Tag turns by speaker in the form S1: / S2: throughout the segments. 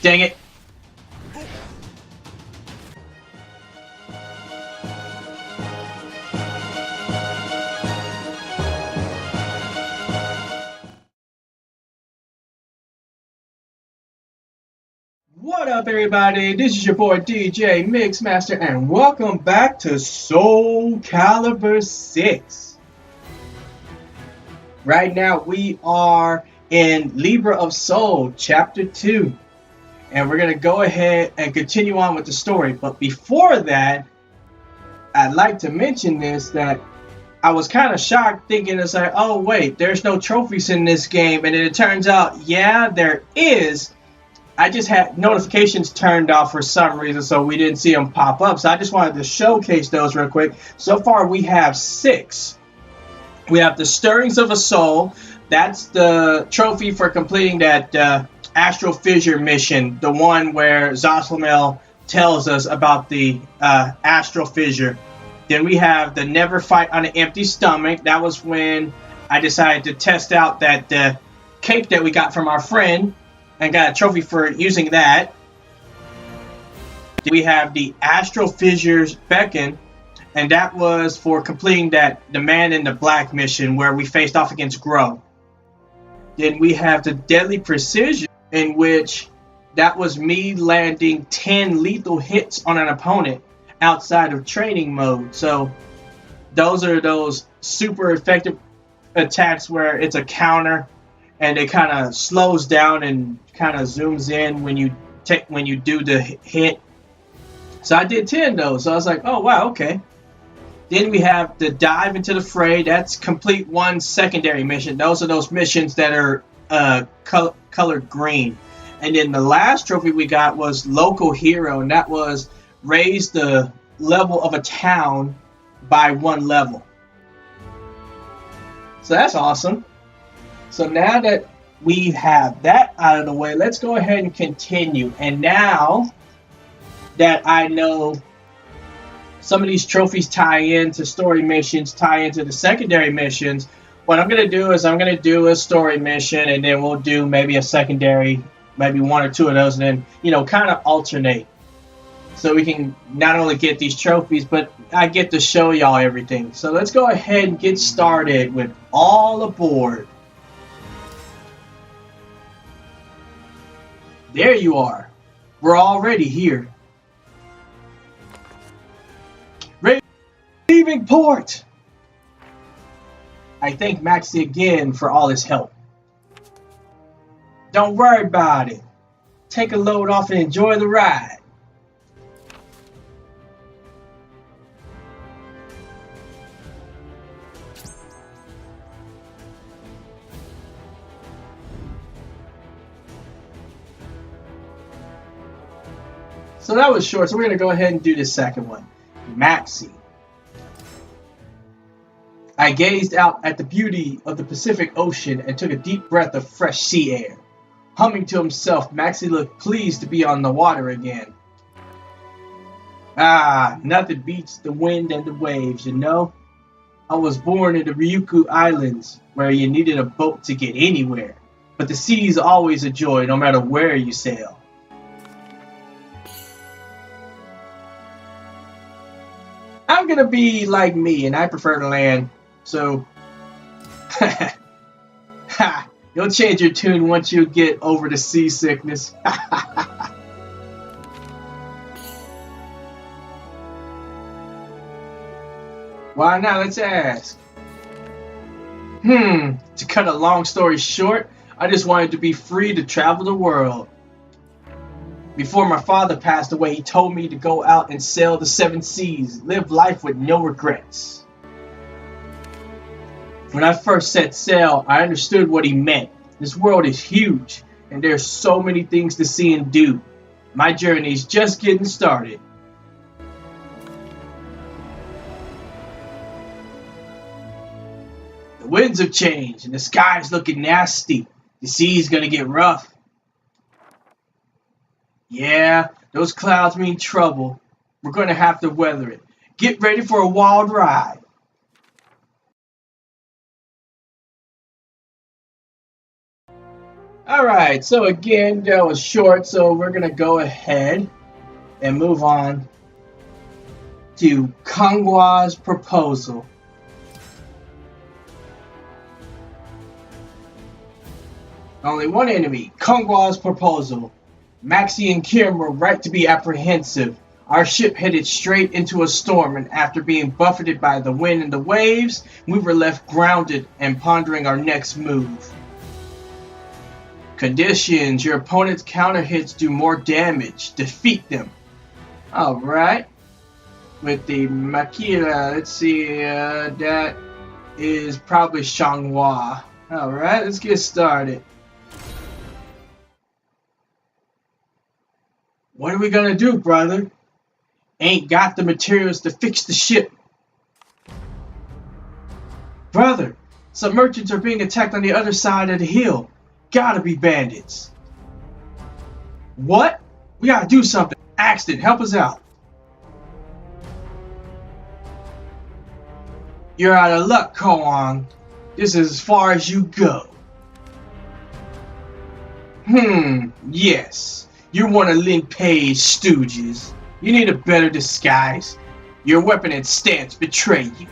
S1: Dang it. What up, everybody? This is your boy DJ Mixmaster, and welcome back to Soulcalibur VI. Right now, we are in Libra of Soul, Chapter 2. And we're going to go ahead and continue on with the story. But before that, I'd like to mention this, that I was kind of shocked thinking it's like, oh, wait, there's no trophies in this game. And then it turns out, yeah, there is. I just had notifications turned off for some reason, so we didn't see them pop up. So I just wanted to showcase those real quick. So far, we have 6. We have the Stirrings of a Soul. That's the trophy for completing that Astral Fissure mission, the one where Zoslamel tells us about the Astral Fissure. Then we have the Never Fight on an Empty Stomach. That was when I decided to test out that cake that we got from our friend and got a trophy for using that. Then we have the Astral Fissure's Beacon, and that was for completing the Man in the Black mission where we faced off against Grow. Then we have the Deadly Precision, in which that was me landing 10 lethal hits on an opponent outside of training mode. So those are those super effective attacks where it's a counter and it kind of slows down and kind of zooms in when you do the hit. So I did 10 of those. So I was like, oh wow, okay. Then we have the Dive into the Fray. That's complete one secondary mission. Those are those missions that are colored green. And then the last trophy we got was Local Hero, and that was raise the level of a town by 1 level. So that's awesome. So now that we have that out of the way, let's go ahead and continue. And now that I know some of these trophies tie into story missions, tie into the secondary missions, what I'm going to do is I'm going to do a story mission, and then we'll do maybe a secondary, maybe 1 or 2 of those, and then, you know, kind of alternate. So we can not only get these trophies, but I get to show y'all everything. So let's go ahead and get started with all aboard. There you are. We're already here. Leaving port. I thank Maxie again for all his help. Don't worry about it. Take a load off and enjoy the ride. So that was short, so we're going to go ahead and do the second one. Maxie. I gazed out at the beauty of the Pacific Ocean and took a deep breath of fresh sea air. Humming to himself, Maxie looked pleased to be on the water again. Ah, nothing beats the wind and the waves, you know? I was born in the Ryukyu Islands, where you needed a boat to get anywhere. But the sea is always a joy, no matter where you sail. I'm gonna be like me, and I prefer to land. So, you'll change your tune once you get over the seasickness. Why not? Let's ask. To cut a long story short, I just wanted to be free to travel the world. Before my father passed away, he told me to go out and sail the 7 seas, live life with no regrets. When I first set sail, I understood what he meant. This world is huge, and there's so many things to see and do. My journey is just getting started. The winds have changed, and the sky's looking nasty. The sea's gonna get rough. Yeah, those clouds mean trouble. We're gonna have to weather it. Get ready for a wild ride. Alright, so again, that was short, so we're gonna go ahead and move on to Kangwa's proposal. Only one enemy, Kangwa's proposal. Maxie and Kim were right to be apprehensive. Our ship headed straight into a storm, and after being buffeted by the wind and the waves, we were left grounded and pondering our next move. Conditions: your opponent's counter hits do more damage. Defeat them. Alright. With the Makira, let's see, that is probably Xianghua. Alright, let's get started. What are we gonna do, brother? Ain't got the materials to fix the ship. Brother, some merchants are being attacked on the other side of the hill. Gotta be bandits. What? We gotta do something. Axton, help us out. You're out of luck, Koang. This is as far as you go. Yes. You're one of Lin Pei's stooges. You need a better disguise. Your weapon and stance betray you.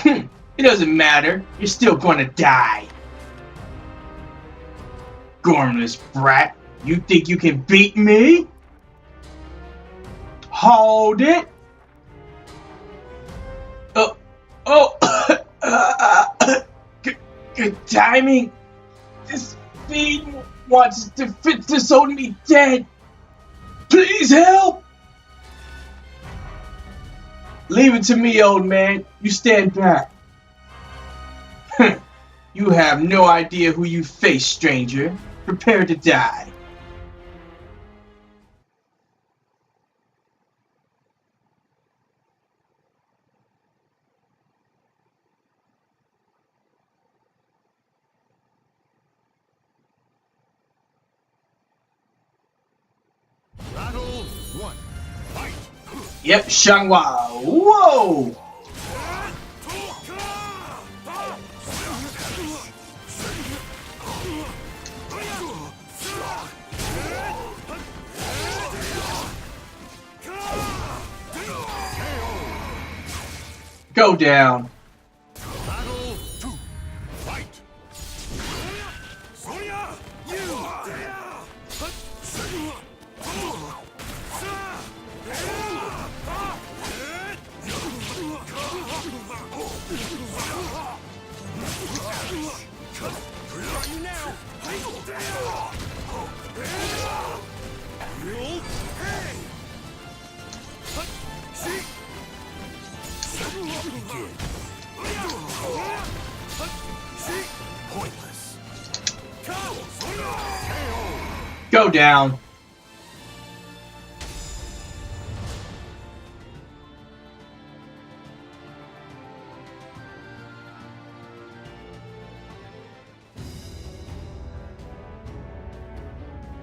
S1: It doesn't matter. You're still gonna die. Gormless brat. You think you can beat me? Hold it. Good timing. This fiend wants to disown me dead. Please help. Leave it to me, old man. You stand back. You have no idea who you face, stranger. Prepare to die.
S2: Battle 1. Fight!
S1: Yep, Xianghua. Whoa! Go down.
S2: Battle 2. Fight! Pointless.
S1: Go down.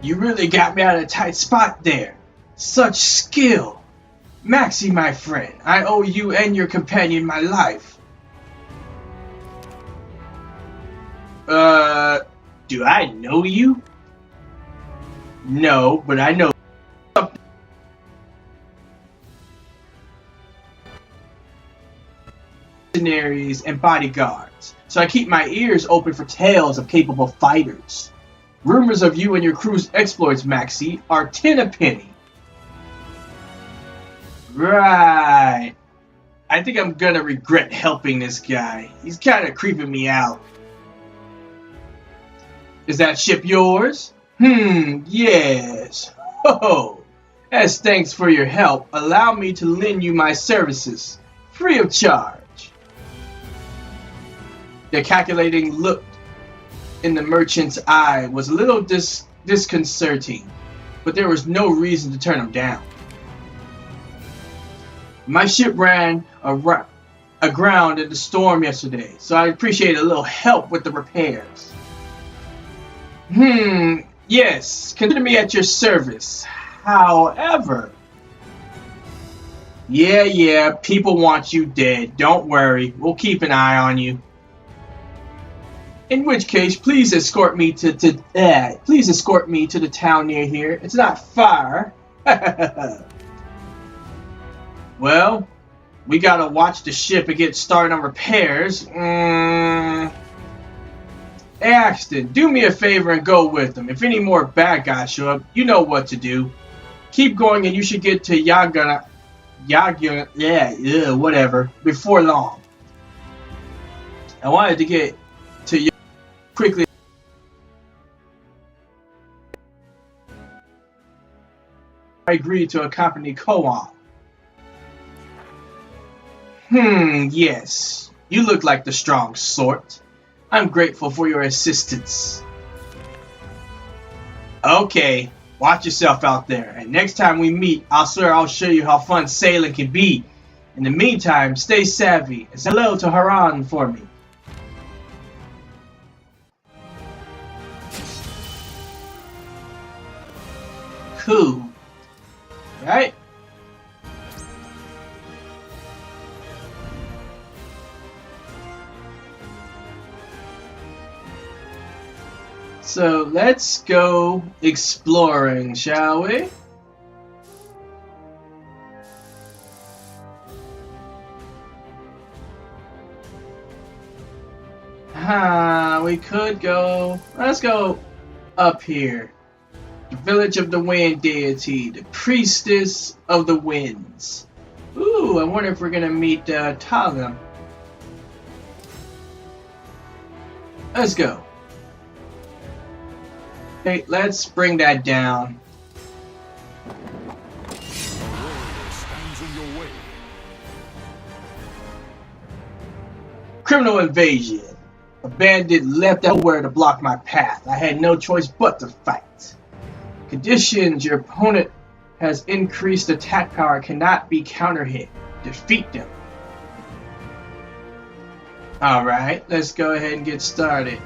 S1: You really got me out of a tight spot there. Such skill. Maxie, my friend, I owe you and your companion my life. Do I know you? No, but I know mercenaries and bodyguards, so I keep my ears open for tales of capable fighters. Rumors of you and your crew's exploits, Maxie, are 10 a penny. Right. I think I'm gonna regret helping this guy. He's kinda creeping me out. Is that ship yours? Yes. Oh, as thanks for your help, allow me to lend you my services, free of charge. The calculating look in the merchant's eye was a little disconcerting, but there was no reason to turn him down. My ship ran aground in the storm yesterday, so I appreciate a little help with the repairs. Yes, consider me at your service. However, yeah, people want you dead. Don't worry, we'll keep an eye on you. In which case, please escort me to the town near here. It's not far. Well, we gotta watch the ship and get started on repairs. Hey, Axton, do me a favor and go with them. If any more bad guys show up, you know what to do. Keep going and you should get to whatever, before long. I wanted to get to you quickly. I agreed to accompany Koan. Yes. You look like the strong sort. I'm grateful for your assistance. Okay, watch yourself out there. And next time we meet, I swear I'll show you how fun sailing can be. In the meantime, stay savvy and say hello to Haran for me. Cool. Right? So let's go exploring, shall we? We could go. Let's go up here. The village of the wind deity, the priestess of the winds. Ooh, I wonder if we're gonna meet Talim. Let's go. Hey, let's bring that down. Criminal invasion. A bandit left nowhere to block my path. I had no choice but to fight. Conditions: your opponent has increased attack power, cannot be counter-hit. Defeat them. Alright, let's go ahead and get started.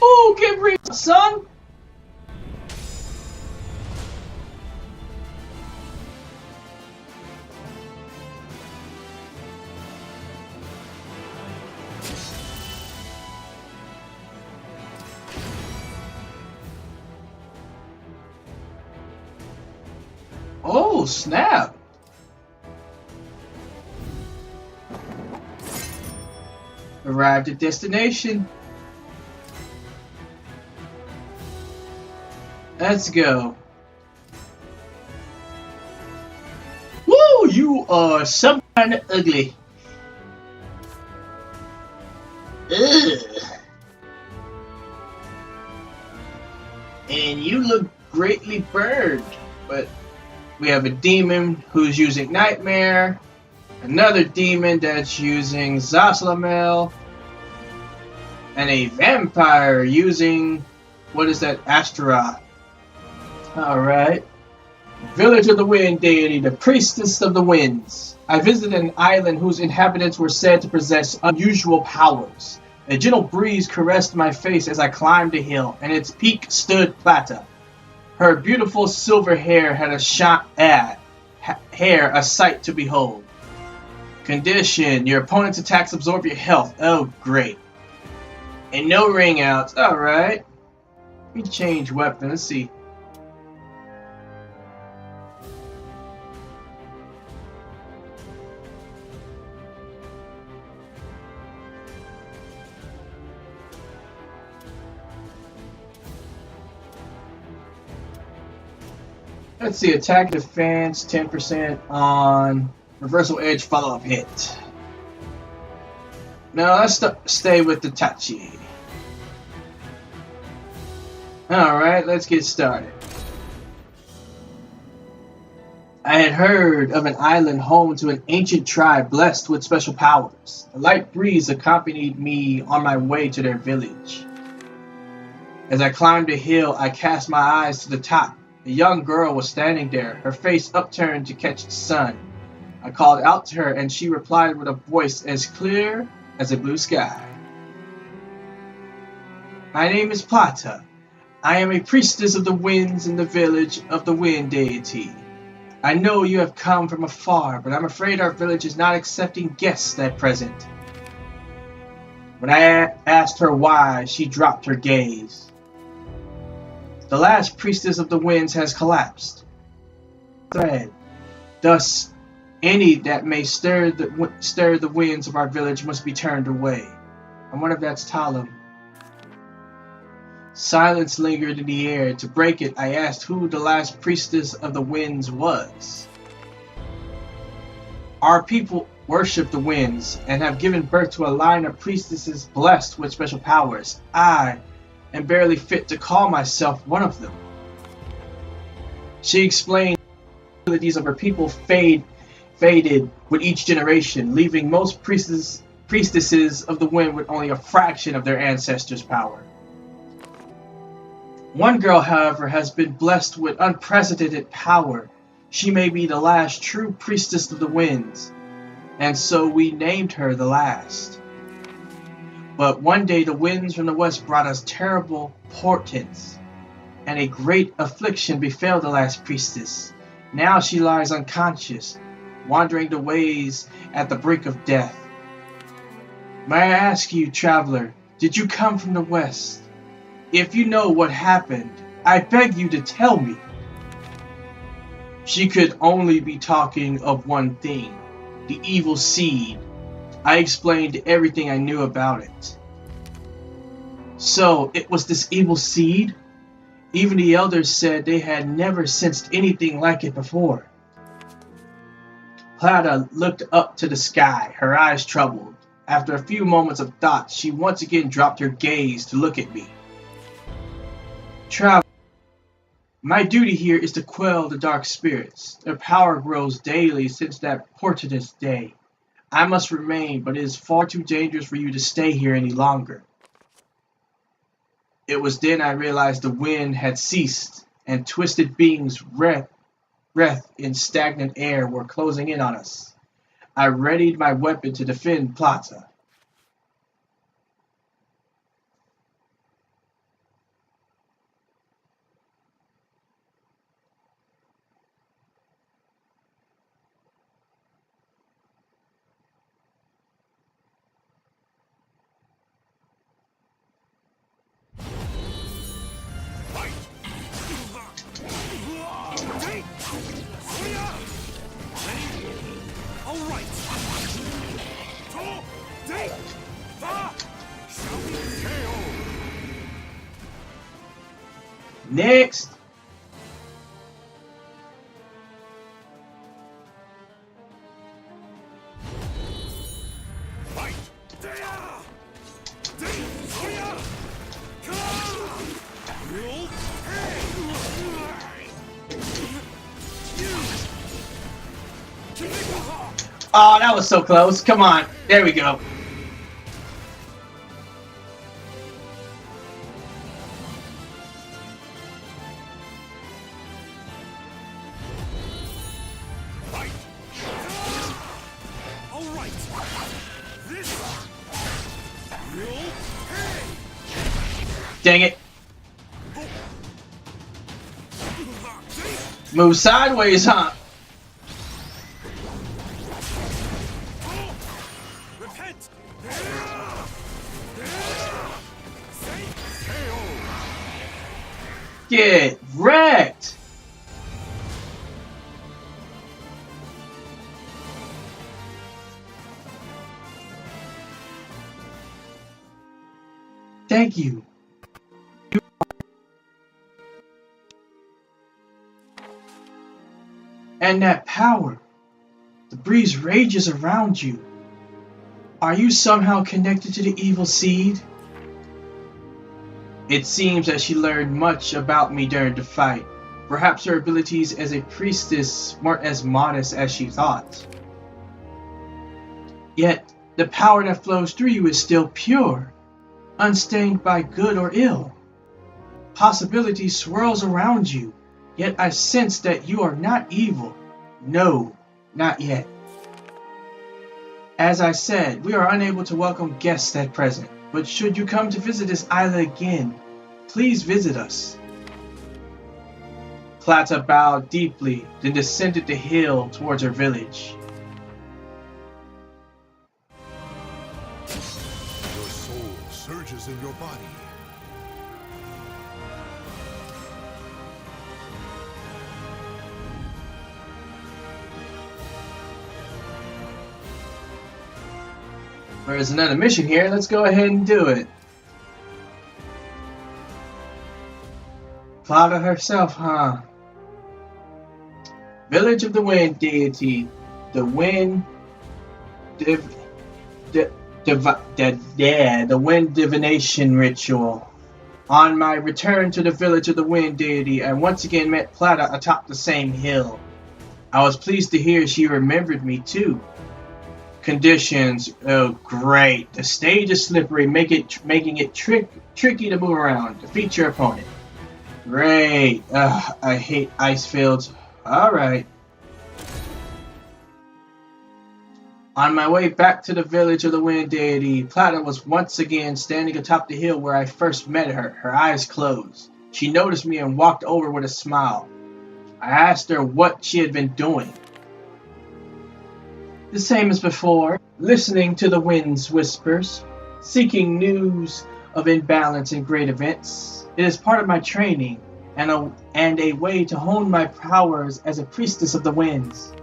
S1: Oh, get real, son! Oh, snap! Arrived at destination. Let's go. Woo! You are some kind of ugly. Ugh. And you look greatly burned. But we have a demon who's using Nightmare. Another demon that's using Zaslamel. And a vampire using, what is that, Astaroth. Alright. Village of the Wind Deity, the priestess of the winds. I visited an island whose inhabitants were said to possess unusual powers. A gentle breeze caressed my face as I climbed a hill, and its peak stood Plata. Her beautiful silver hair had a sight to behold. Condition: your opponent's attacks absorb your health. Oh, great. And no ring outs. Alright. Let me change weapon. Let's see. Let's see, attack defense, 10% on reversal edge follow-up hit. Now let's stay with the Tachi. Alright, let's get started. I had heard of an island home to an ancient tribe blessed with special powers. A light breeze accompanied me on my way to their village. As I climbed the hill, I cast my eyes to the top. A young girl was standing there, her face upturned to catch the sun. I called out to her, and she replied with a voice as clear as a blue sky. My name is Plata. I am a priestess of the winds in the village of the wind deity. I know you have come from afar, but I'm afraid our village is not accepting guests at present. When I asked her why, she dropped her gaze. The last priestess of the winds has collapsed. Thus, any that may stir the winds of our village must be turned away. I wonder if that's Talum. Silence lingered in the air. To break it, I asked who the last priestess of the winds was. Our people worship the winds and have given birth to a line of priestesses blessed with special powers. I am barely fit to call myself one of them. She explained the abilities of her people faded with each generation, leaving most priestesses of the wind with only a fraction of their ancestors' power. One girl, however, has been blessed with unprecedented power. She may be the last true priestess of the winds, and so we named her the last. But one day the winds from the west brought us terrible portents, and a great affliction befell the last priestess. Now she lies unconscious, wandering the ways at the brink of death. May I ask you, traveler, did you come from the west? If you know what happened, I beg you to tell me. She could only be talking of one thing, the evil seed. I explained everything I knew about it. So, it was this evil seed? Even the elders said they had never sensed anything like it before. Plata looked up to the sky, her eyes troubled. After a few moments of thought, she once again dropped her gaze to look at me. Traveler, my duty here is to quell the dark spirits. Their power grows daily since that portentous day. I must remain, but it is far too dangerous for you to stay here any longer. It was then I realized the wind had ceased, and twisted beings wreathed in stagnant air were closing in on us. I readied my weapon to defend Plata. Next. Oh, that was so close. Come on. There we go. Dang it. Move sideways, huh? Get wrecked. Thank you. And that power. The breeze rages around you. Are you somehow connected to the evil seed? It seems that she learned much about me during the fight. perhaps her abilities as a priestess weren't as modest as she thought. Yet, the power that flows through you is still pure, unstained by good or ill. Possibility swirls around you, yet I sense that you are not evil. No, not yet. As I said, we are unable to welcome guests at present, but should you come to visit this island again, please visit us. Plata bowed deeply, then descended the hill towards her village.
S2: Your soul surges in your body.
S1: There's another mission here. Let's go ahead and do it. Plata herself, huh? Village of the Wind Deity. The Wind the Wind Divination Ritual. On my return to the Village of the Wind Deity, I once again met Plata atop the same hill. I was pleased to hear she remembered me too. Conditions, oh great. The stage is slippery, making it tricky to move around. Defeat your opponent. Great. I hate ice fields. Alright. On my way back to the Village of the Wind Deity, Plata was once again standing atop the hill where I first met her, her eyes closed. She noticed me and walked over with a smile. I asked her what she had been doing. The same as before, listening to the wind's whispers, seeking news of imbalance and great events. It is part of my training and a way to hone my powers as a priestess of the winds.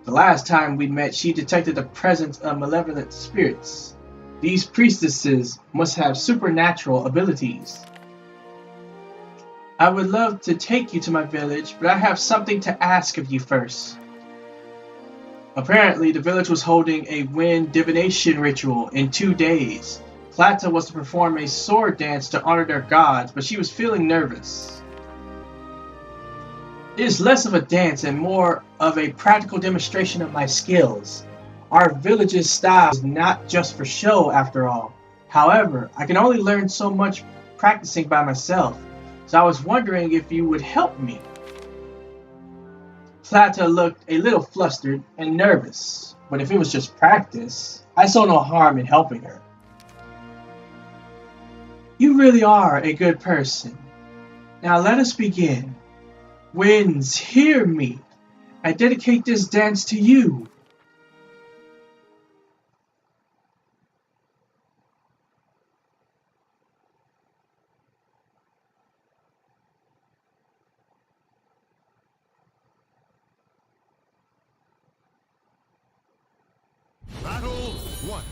S1: The last time we met, she detected the presence of malevolent spirits. These priestesses must have supernatural abilities. I would love to take you to my village, but I have something to ask of you first. Apparently, the village was holding a wind divination ritual in 2 days. Plata was to perform a sword dance to honor their gods, but she was feeling nervous. It is less of a dance and more of a practical demonstration of my skills. Our village's style is not just for show, after all. However, I can only learn so much practicing by myself, so I was wondering if you would help me. Plata looked a little flustered and nervous, but if it was just practice, I saw no harm in helping her. You really are a good person. Now let us begin. Winds, hear me. I dedicate this dance to you.
S2: Battle 1.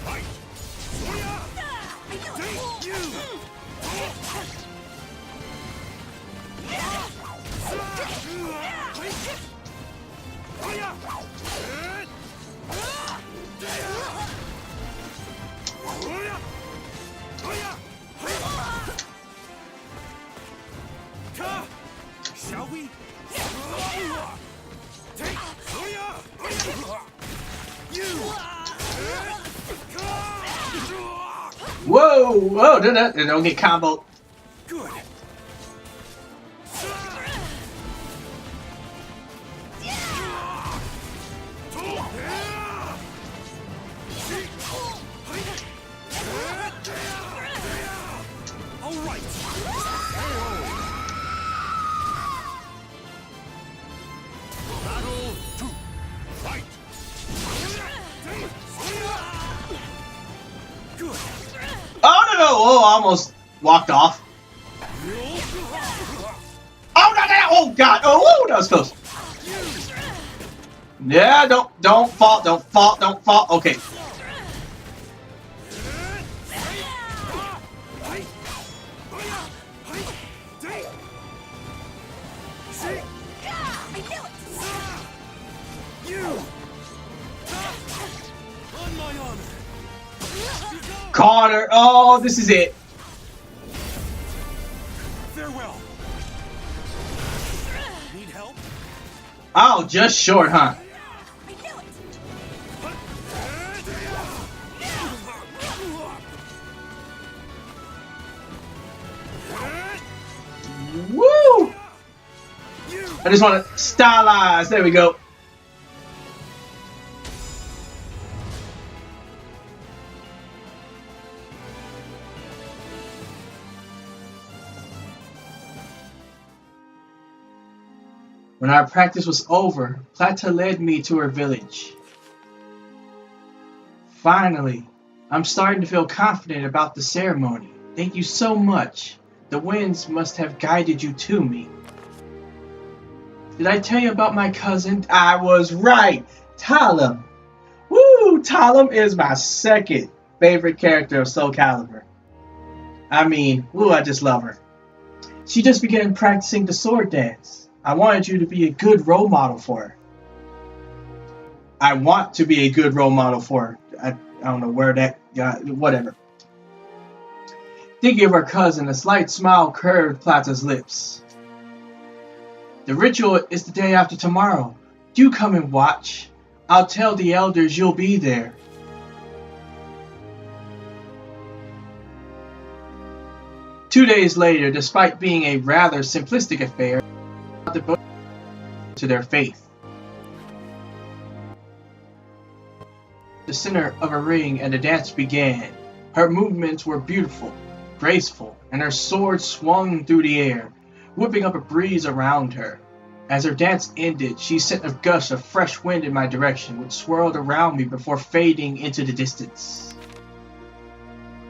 S2: Fight! Take you! Shall we? Take you!
S1: Whoa! Whoa! Don't get comboed.
S2: Good. All right. Battle 2. Fight. Good.
S1: Oh no! Oh, I almost walked off. Oh no! Oh god! Oh, that was close. Yeah, don't fall! Don't fall! Don't fall! Okay. Carter! Oh, this is it.
S2: Farewell. Need help?
S1: Oh, just short, huh?
S3: I knew it!
S1: Woo! I just want to stylize. There we go. When our practice was over, Plata led me to her village. Finally, I'm starting to feel confident about the ceremony. Thank you so much. The winds must have guided you to me. Did I tell you about my cousin? I was right! Talum! Woo! Talum is my second favorite character of Soulcalibur. I mean, woo, I just love her. She just began practicing the sword dance. I wanted you to be a good role model for her. I want to be a good role model for her. I don't know where that got, whatever. Thinking of her cousin, a slight smile curved Plata's lips. The ritual is the day after tomorrow. Do come and watch. I'll tell the elders you'll be there. Two days later, despite being a rather simplistic affair, devoted to their faith. The center of a ring and the dance began. Her movements were beautiful, graceful, and her sword swung through the air, whipping up a breeze around her. As her dance ended, she sent a gush of fresh wind in my direction, which swirled around me before fading into the distance.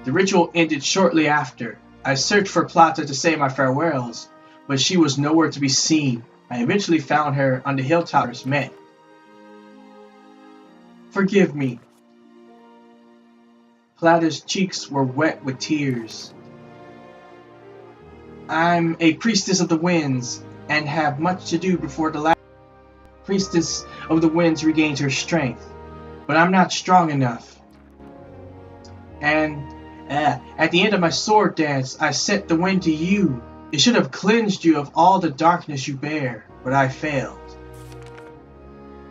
S1: The ritual ended shortly after. I searched for Plata to say my farewells, but she was nowhere to be seen. I eventually found her on the hilltops met. Forgive me. Plata's cheeks were wet with tears. I'm a priestess of the winds, and have much to do before the last priestess of the winds regains her strength. But I'm not strong enough. And at the end of my sword dance, I sent the wind to you. It should have cleansed you of all the darkness you bear, but I failed.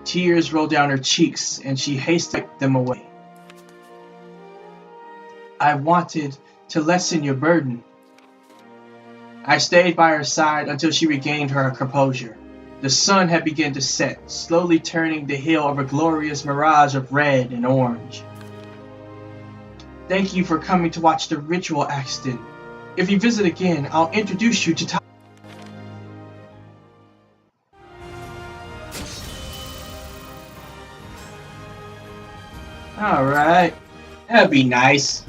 S1: Tears rolled down her cheeks, and she hastily wiped them away. I wanted to lessen your burden. I stayed by her side until she regained her composure. The sun had begun to set, slowly turning the hill of a glorious mirage of red and orange. Thank you for coming to watch the ritual, Axton. If you visit again, I'll introduce you to Alright. That'd be nice.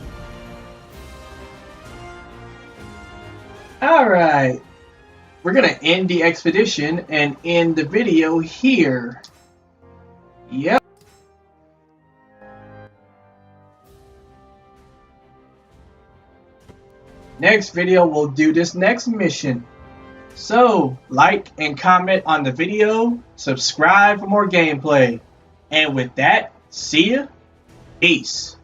S1: Alright. We're gonna end the expedition and end the video here. Yep. Next video, we'll do this next mission. So, like and comment on the video, subscribe for more gameplay. And with that, see ya. Peace.